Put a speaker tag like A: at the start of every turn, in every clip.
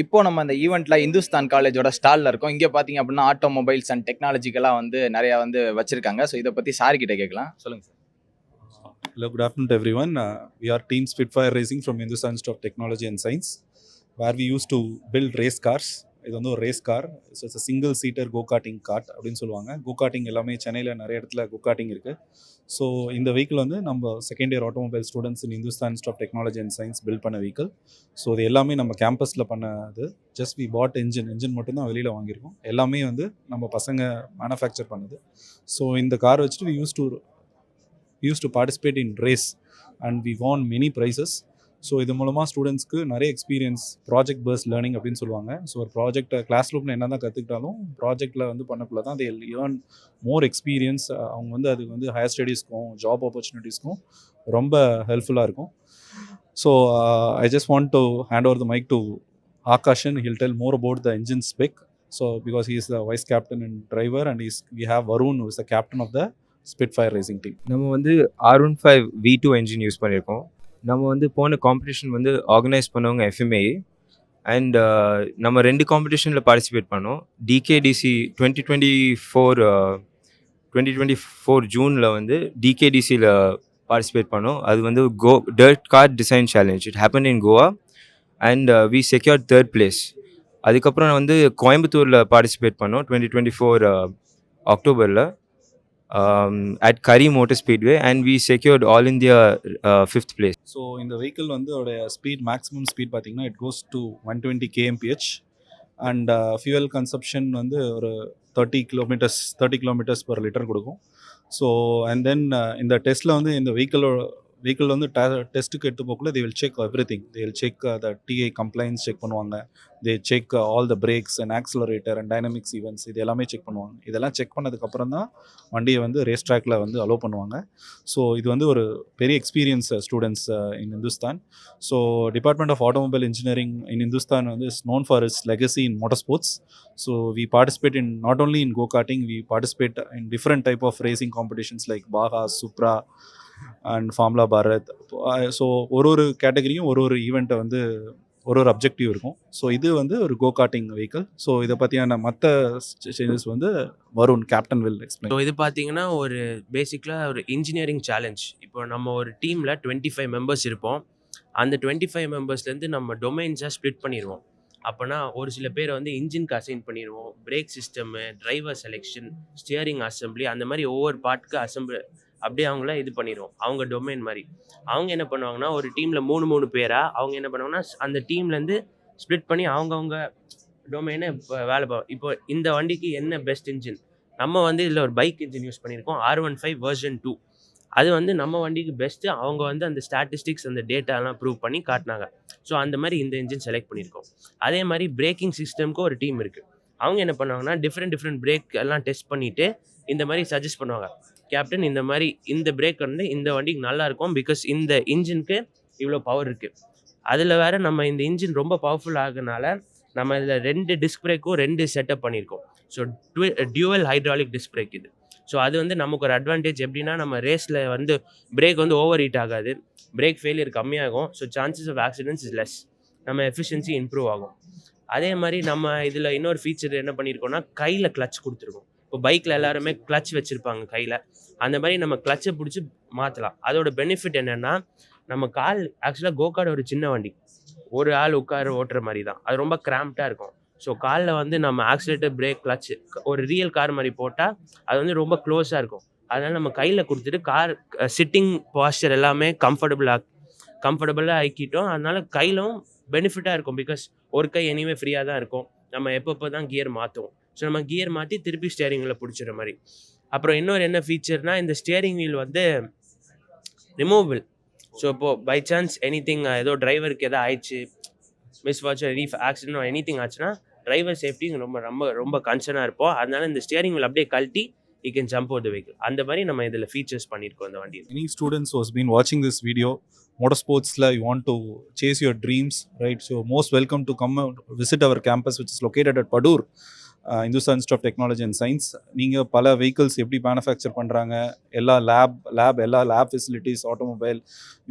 A: இப்போ நம்ம அந்த ஈவெண்ட்ல இந்துஸ்தான் காலேஜோட ஸ்டால்ல இருக்கோம். இங்க பார்த்தீங்க அப்படின்னா, ஆட்டோமொபைல்ஸ் அண்ட் டெக்னாலஜிக்கலா வந்து நெறைய வந்து வச்சிருக்காங்க. ஸோ இத பத்தி சார் கிட்ட கேட்கலாம். சொல்லுங்க sir.
B: Hello, good afternoon to everyone. We are Team Spitfire Racing from Hindustan Institute of Technology and Science, where we used to build race cars. இது வந்து ஒரு race car. So it's single seater go karting kart அப்படின்னு சொல்லுவாங்க. Go karting எல்லாமே சென்னையில் நிறைய இடத்துல go karting இருக்குது. ஸோ இந்த வெஹிக்கிள் வந்து நம்ம second year automobile students in Hindustan Institute of Technology and Science build பண்ண வெஹிக்கிள். ஸோ இது எல்லாமே நம்ம கேம்பஸில் பண்ணது. ஜஸ்ட் வி பாட் என்ஜின் மட்டும்தான் வெளியில் வாங்கியிருக்கோம். எல்லாமே வந்து நம்ம பசங்க மேனுஃபேக்சர் பண்ணுது. ஸோ இந்த கார் வச்சுட்டு we used to participate in race and we won many prizes. So இது மூலமாக ஸ்டூடெண்ட்ஸ்க்கு நிறைய எக்ஸ்பீரியன்ஸ், ப்ராஜெக்ட் பேஸ்ட் லேர்னிங் அப்படின்னு சொல்லுவாங்க. ஸோ ஒரு ப்ராஜெக்ட் கிளாஸ் ரூமில் என்ன தான் கற்றுக்கிட்டாலும் ப்ராஜெக்டில் வந்து பண்ணக்குள்ள தான் they earn மோர் எக்ஸ்பீரியன்ஸ். அவங்க வந்து அதுக்கு வந்து ஹையர் ஸ்டடீஸ்க்கும் ஜாப் ஆப்பர்ச்சுனிட்டிஸ்க்கும் ரொம்ப ஹெல்ப்ஃபுல்லாக இருக்கும். So I just want to hand over the mic to Akashan. He'll tell more about the engine spec. So because he is the vice captain and driver, and we have Varun, who is the captain of the Spitfire racing team.
C: நம்ம வந்து R15 V2 engine use பண்ணியிருக்கோம். நம்ம வந்து போன competition வந்து organise பண்ணவங்க FMA and நம்ம 2 காம்படிஷனில் பார்ட்டிசிபேட் பண்ணோம். DKDC 2024 ஜூனில் வந்து DKDCயில் பார்ட்டிசிபேட் பண்ணோம். அது வந்து dirt car design challenge. It happen in Goa and we secured 3rd place. அதுக்கப்புறம் வந்து கோயம்புத்தூரில் பார்ட்டிசிபேட் பண்ணோம் 2024 அக்டோபரில் at Curry Motor Speedway, and we secured All India 5th place.
B: So இந்த வெஹிக்கிள் வந்து அதோடைய ஸ்பீட், மேக்ஸிமம் ஸ்பீட் பார்த்தீங்கன்னா it goes to 120 kmph and fuel consumption வந்து ஒரு 30 கிலோமீட்டர்ஸ் per லிட்டர் கொடுக்கும். ஸோ அண்ட் தென் இந்த டெஸ்ட்டில் வந்து இந்த வெஹிக்கிள் வந்து டெஸ்ட்டுக்கு எடுத்து போக்குள்ள they will check everything. they will check the TI compliance check பண்ணுவாங்க. they check all the brakes and accelerator and dynamics events. இது எல்லாமே செக் பண்ணுவாங்க. இதெல்லாம் செக் பண்ணதுக்கப்புறம் தான் வண்டியை வந்து ரேஸ் ட்ராக்ல வந்து அலோவ் பண்ணுவாங்க. ஸோ இது வந்து ஒரு பெரிய experience students in Hindustan. So department of automobile engineering in Hindustan வந்து is known for its legacy in motorsports. So we participate in not only in go-karting, we participate in different type of racing competitions like Baja, Supra and formula Bharat. So ஒரு கேட்டகரியும் ஒரு ஈவெண்ட்டை வந்து ஒரு objective இருக்கும். So இது வந்து ஒரு கோ carding vehicle. So இதை பற்றியான மற்ற சேஞ்சஸ் வந்து Varun captain will explain.
D: So இது பார்த்தீங்கன்னா ஒரு பேசிக்கலாக ஒரு இன்ஜினியரிங் சேலஞ்ச். இப்போ நம்ம ஒரு டீமில் 25 மெம்பர்ஸ் இருப்போம். அந்த 25 மெம்பர்ஸ்லேருந்து நம்ம டொமைன்ஸாக ஸ்ப்ளிட் பண்ணிடுவோம். அப்போனா ஒரு சில பேர் வந்து இன்ஜின்க்கு அசைன் பண்ணிடுவோம், break system, driver selection, steering assembly, அந்த மாதிரி ஒவ்வொரு பார்ட்டுக்கு அப்படியே அவங்கள இது பண்ணிடுவோம். அவங்க டொமைன் மாதிரி அவங்க என்ன பண்ணுவாங்கன்னா, ஒரு டீமில் 3 பேராக அவங்க என்ன பண்ணுவாங்கன்னா, அந்த டீம்லேருந்து ஸ்ப்ளிட் பண்ணி அவங்கவுங்க டொமைனை வேலை பார்ப்போம். இப்போ இந்த வண்டிக்கு என்ன பெஸ்ட் இன்ஜின், நம்ம வந்து இதில் ஒரு பைக் இன்ஜின் யூஸ் பண்ணியிருக்கோம், R15 வெர்ஷன் 2. அது வந்து நம்ம வண்டிக்கு பெஸ்ட்டு. அவங்க வந்து அந்த ஸ்டாட்டிஸ்டிக்ஸ், அந்த டேட்டாலாம் ப்ரூவ் பண்ணி காட்டினாங்க. ஸோ அந்த மாதிரி இந்த இன்ஜின் செலக்ட் பண்ணியிருக்கோம். அதே மாதிரி பிரேக்கிங் சிஸ்டம்க்கு ஒரு டீம் இருக்குது. அவங்க என்ன பண்ணுவாங்கன்னா, டிஃப்ரெண்ட் பிரேக் எல்லாம் டெஸ்ட் பண்ணிவிட்டு இந்த மாதிரி சஜஸ்ட் பண்ணுவாங்க. கேப்டன், இந்த மாதிரி இந்த பிரேக் வந்து இந்த வண்டிக்கு நல்லா இருக்கும், பிகாஸ் இந்த இன்ஜினுக்கு இவ்வளோ பவர் இருக்குது. அதில் வேறு நம்ம இந்த இன்ஜின் ரொம்ப பவர்ஃபுல் ஆகுனால நம்ம இதில் 2 டிஸ்க் பிரேக்கும் 2 செட்டப் பண்ணியிருக்கோம். So dual hydraulic disc brake இது. ஸோ அது வந்து நமக்கு ஒரு அட்வான்டேஜ். எப்படின்னா, நம்ம ரேஸில் வந்து பிரேக் வந்து ஓவர் ஹீட் ஆகாது, பிரேக் ஃபெயிலியர் கம்மியாகும். So chances of accidents is less, நம்ம எஃபிஷியன்சி இம்ப்ரூவ் ஆகும். அதே மாதிரி நம்ம இதில் இன்னொரு ஃபீச்சர் என்ன பண்ணியிருக்கோம்னா, கையில் கிளச் கொடுத்துருக்கோம். இப்போ பைக்கில் எல்லாருமே கிளச் வச்சுருப்பாங்க கையில், அந்த மாதிரி நம்ம கிளச்சை பிடிச்சி மாற்றலாம். அதோட பெனிஃபிட் என்னென்னா, நம்ம கால் ஆக்சுவலாக கோகார்ட் ஒரு சின்ன வண்டி, ஒரு ஆள் உட்கார ஓட்டுற மாதிரி தான். அது ரொம்ப கிராம்ப்டாக இருக்கும். ஸோ காலில் வந்து நம்ம ஆக்சிலேட்டர், பிரேக், கிளச்சு ஒரு ரியல் கார் மாதிரி போட்டால் அது வந்து ரொம்ப க்ளோஸாக இருக்கும். அதனால் நம்ம கையில் கொடுத்துட்டு கார் சிட்டிங் பாஸ்டர் எல்லாமே கம்ஃபர்டபுளாக ஆக்கிட்டோம். அதனால் கையிலும் பெனிஃபிட்டாக இருக்கும், பிகாஸ் ஒரு கை எனிவே ஃப்ரீயாக தான் இருக்கும். நம்ம எப்பப்போ தான் கியர் மாற்றுவோம். ஸோ நம்ம கியர் மாற்றி திருப்பி ஸ்டியரிங்கில் பிடிச்சிற மாதிரி. அப்புறம் இன்னொரு என்ன ஃபீச்சர்னால், இந்த ஸ்டியரிங் வீல் வந்து ரிமூவபிள். ஸோ இப்போது பை சான்ஸ் எனிதிங், ஏதோ டிரைவருக்கு எதாவது ஆயிடுச்சு, மிஸ் வாட்ச், ஆக்சிடென்ட் எனிதிங் ஆச்சுன்னா டிரைவர் சேஃப்டி ரொம்ப கன்சர்னாக இருப்போம். அதனால இந்த ஸ்டியரிங் வீல் அப்படியே கழட்டி you can jump over the vehicle. அந்த மாதிரி நம்ம இதில் ஃபீச்சர்ஸ் பண்ணியிருக்கோம் இந்த வண்டியில்.
B: Any students who has been watching this video, motorsportsல you want to chase your dreams, right? So most welcome to come visit our campus, which is located at Padur, Hindustan Institute of Technology and Science. நீங்கள் பல vehicles எப்படி manufacture பண்ணுறாங்க, எல்லா lab facilities, automobile,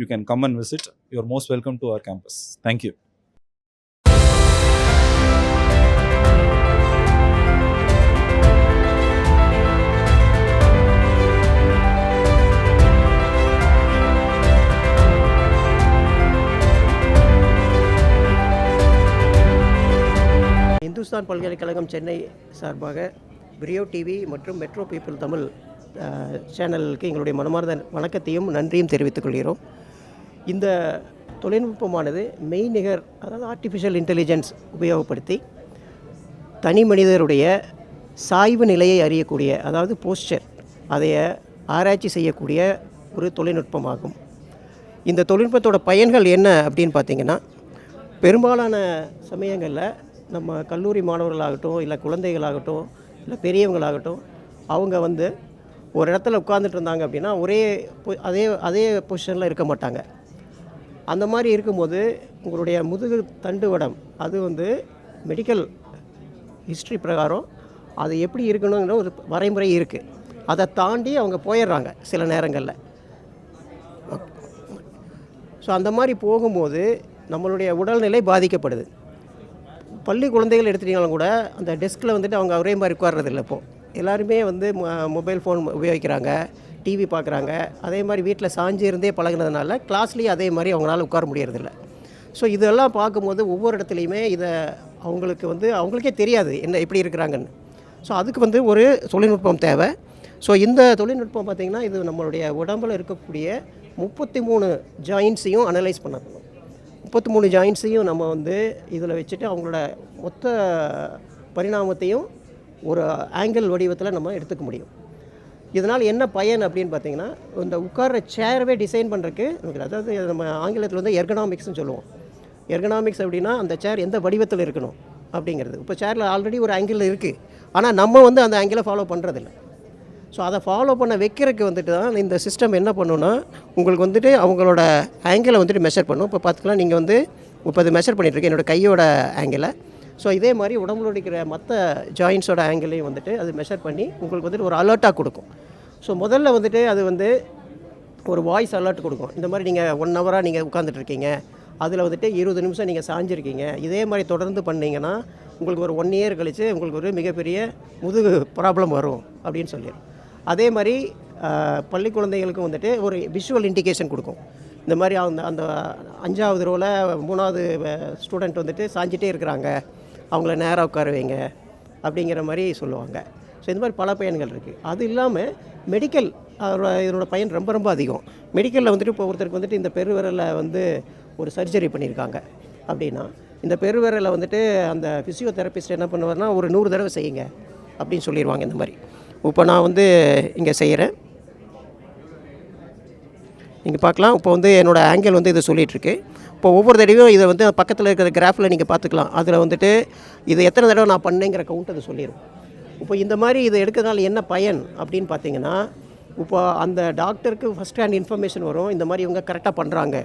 B: you can come and visit. You are most welcome to our campus. Thank you.
E: Hindustan பல்கலைக்கழகம் சென்னை சார்பாக பிரியோ TV மற்றும் metro people Tamil சேனலுக்கு எங்களுடைய மனமார்ந்த வணக்கத்தையும் நன்றியும் தெரிவித்துக் கொள்கிறோம். இந்த தொழில்நுட்பமானது மெய்நிகர், அதாவது ஆர்டிஃபிஷியல் இன்டெலிஜென்ஸ் உபயோகப்படுத்தி தனி மனிதருடைய சாய்வு நிலையை அறியக்கூடிய, அதாவது போஸ்டர், அதை ஆராய்ச்சி செய்யக்கூடிய ஒரு தொழில்நுட்பமாகும். இந்த தொழில்நுட்பத்தோட பயன்கள் என்ன அப்படின்னு பார்த்திங்கன்னா, பெரும்பாலான சமயங்களில் நம்ம கல்லூரி மாணவர்களாகட்டும், இல்லை குழந்தைகளாகட்டும், இல்லை பெரியவங்களாகட்டும், அவங்க வந்து ஒரு இடத்துல உட்கார்ந்துட்டு இருந்தாங்க அப்படின்னா அதே அதே பொசிஷனில் இருக்க மாட்டாங்க. அந்த மாதிரி இருக்கும்போது உங்களுடைய முதுகு தண்டுவடம் அது வந்து மெடிக்கல் ஹிஸ்ட்ரி பிரகாரம் அது எப்படி இருக்கணுங்கிற ஒரு வரைமுறை இருக்குது. அதை தாண்டி அவங்க போயிடுறாங்க சில நேரங்களில். ஸோ அந்த மாதிரி போகும்போது நம்மளுடைய உடல்நிலை பாதிக்கப்படுது. பள்ளி குழந்தைகள் எடுத்துட்டிங்கனாலும் கூட அந்த டெஸ்கில் வந்துட்டு அவங்க ஒரே மாதிரி உட்கார்றதில்ல. இப்போது எல்லாருமே வந்து மொபைல் ஃபோன் உபயோகிக்கிறாங்க, டிவி பார்க்குறாங்க. அதே மாதிரி வீட்டில் சாஞ்சி இருந்தே பழகினதுனால கிளாஸ்லேயும் அதே மாதிரி அவங்களால உட்கார முடியறதில்ல. ஸோ இதெல்லாம் பார்க்கும்போது ஒவ்வொரு இடத்துலையுமே இதை அவங்களுக்கு வந்து அவங்களுக்கே தெரியாது என்ன எப்படி இருக்கிறாங்கன்னு. ஸோ அதுக்கு வந்து ஒரு தொழில்நுட்பம் தேவை. ஸோ இந்த தொழில்நுட்பம் பார்த்திங்கன்னா இது நம்மளுடைய உடம்பில் இருக்கக்கூடிய 33 ஜாயின்ட்ஸையும் அனலைஸ் பண்ணணும். 33 ஜாயின்ட்ஸையும் நம்ம வந்து இதில் வச்சுட்டு அவங்களோட மொத்த பரிணாமத்தையும் ஒரு ஆங்கிள் வடிவத்தில் நம்ம எடுத்துக்க முடியும். இதனால் என்ன பயன் அப்படின்னு பார்த்திங்கன்னா, இந்த உட்கார்ற சேரவே டிசைன் பண்ணுறதுக்கு, அதாவது நம்ம ஆங்கிலத்தில் வந்து எர்கனாமிக்ஸ்னு சொல்லுவோம். எர்கனாமிக்ஸ் அப்படின்னா அந்த சேர் எந்த வடிவத்தில் இருக்கணும் அப்படிங்கிறது. இப்போ சேரில் ஆல்ரெடி ஒரு ஆங்கிள் இருக்குது, ஆனால் நம்ம வந்து அந்த ஆங்கிளை ஃபாலோ பண்ணுறதில்ல. ஸோ அதை ஃபாலோ பண்ண வைக்கிறதுக்கு வந்துட்டு தான் இந்த சிஸ்டம் என்ன பண்ணுன்னா, உங்களுக்கு வந்துட்டு அவங்களோட ஆங்கிளை வந்துட்டு மெஷர் பண்ணும். இப்போ பார்த்துக்கலாம், நீங்கள் வந்து இப்போ அது மெஷர் பண்ணிகிட்ருக்கேன் என்னோடய கையோட ஆங்கிளை. ஸோ இதே மாதிரி உடம்புல இருக்கிற மற்ற ஜாயின்ஸோட ஆங்கிளையும் வந்துட்டு அது மெஷர் பண்ணி உங்களுக்கு வந்துட்டு ஒரு அலர்ட்டாக கொடுக்கும். ஸோ முதல்ல வந்துட்டு அது வந்து ஒரு வாய்ஸ் அலர்ட் கொடுக்கும். இந்த மாதிரி நீங்கள் 1 ஹவராக நீங்கள் உட்காந்துட்ருக்கீங்க, அதில் வந்துட்டு 20 நிமிஷம் நீங்கள் சாஞ்சிருக்கீங்க, இதே மாதிரி தொடர்ந்து பண்ணிங்கன்னா உங்களுக்கு ஒரு 1 இயர் கழித்து உங்களுக்கு ஒரு மிகப்பெரிய முதுகு ப்ராப்ளம் வரும் அப்படின்னு சொல்லிடும். அதே மாதிரி பள்ளி குழந்தைகளுக்கும் வந்துட்டு ஒரு விஷுவல் இண்டிகேஷன் கொடுக்கும். இந்த மாதிரி அந்த 5வது ரோவில் 3வது ஸ்டூடெண்ட் வந்துட்டு சாஞ்சிட்டே இருக்கிறாங்க, அவங்கள நேராக உட்கார வைங்க அப்படிங்கிற மாதிரி சொல்லுவாங்க. ஸோ இந்த மாதிரி பல பயன்கள் இருக்குது. அது இல்லாமல் மெடிக்கல் இதனோட பயன் ரொம்ப ரொம்ப அதிகம். மெடிக்கலில் வந்துட்டு இப்போ ஒருத்தருக்கு வந்துட்டு இந்த பெருவிரலை வந்து ஒரு சர்ஜரி பண்ணியிருக்காங்க அப்படின்னா, இந்த பெருவிரலை வந்துட்டு அந்த ஃபிசியோதெரபிஸ்ட் என்ன பண்ணுவார்னா, ஒரு 100 தடவை செய்யுங்க அப்படின்னு சொல்லிடுவாங்க. இந்த மாதிரி இப்போ நான் வந்து இங்கே செய்கிறேன், நீங்கள் பார்க்கலாம். இப்போ வந்து என்னோடய ஆங்கிள் வந்து இதை சொல்லிகிட்ருக்கு. இப்போ ஒவ்வொரு தடவையும் இதை வந்து பக்கத்தில் இருக்கிற கிராஃபில் நீங்கள் பார்த்துக்கலாம். அதில் வந்துட்டு இது எத்தனை தடவை நான் பண்ணேங்கிற கவுண்ட் அது சொல்லிடும். இப்போ இந்த மாதிரி இதை எடுக்கிறதுனால என்ன பயன் அப்படின்னு பார்த்தீங்கன்னா, இப்போ அந்த டாக்டருக்கு ஃபஸ்ட் ஹேண்ட் இன்ஃபர்மேஷன் வரும், இந்த மாதிரி இவங்க கரெக்டாக பண்ணுறாங்க.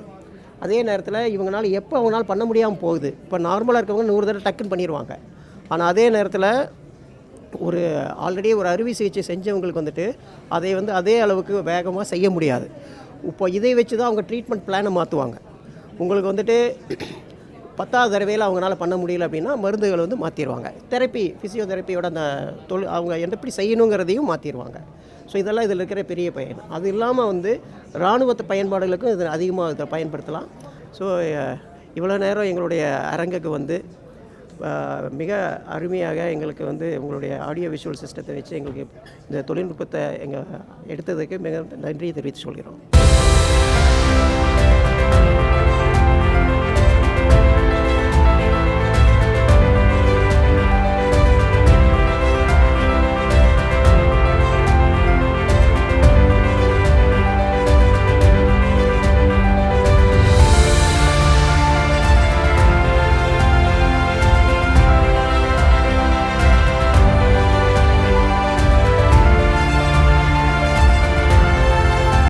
E: அதே நேரத்தில் இவங்களால எப்போ அவங்களால பண்ண முடியாமல் போகுது. இப்போ நார்மலாக இருக்கவங்க 100 தடவை டக்குன்னு பண்ணிடுவாங்க. ஆனால் அதே நேரத்தில் ஒரு ஆல்ரெடி ஒரு அறுவை சிகிச்சை செஞ்சவங்களுக்கு வந்துட்டு அதை வந்து அதே அளவுக்கு வேகமாக செய்ய முடியாது. இப்போ இதை வச்சு தான் அவங்க ட்ரீட்மெண்ட் பிளானை மாற்றுவாங்க. உங்களுக்கு வந்துட்டு 10வது தடவையில் அவங்களால பண்ண முடியல அப்படின்னா மருந்துகள் வந்து மாற்றிடுவாங்க. ஃபிசியோதெரப்பியோட அந்த அவங்க எப்படி செய்யணுங்கிறதையும் மாற்றிடுவாங்க. ஸோ இதெல்லாம் இதில் இருக்கிற பெரிய பயன். அது இல்லாமல் வந்து இராணுவத்து பயன்பாடுகளுக்கும் இதை அதிகமாக இதை பயன்படுத்தலாம். ஸோ இவ்வளோ நேரம் எங்களுடைய அரங்குக்கு வந்து மிக அருமையாக எங்களுக்கு வந்து உங்களுடைய ஆடியோ விஷுவல் சிஸ்டத்தை வச்சு எங்களுக்கு இந்த தொழில்நுட்பத்தை எடுத்ததுக்கு மிக நன்றியை தெரிவித்து சொல்கிறோம்.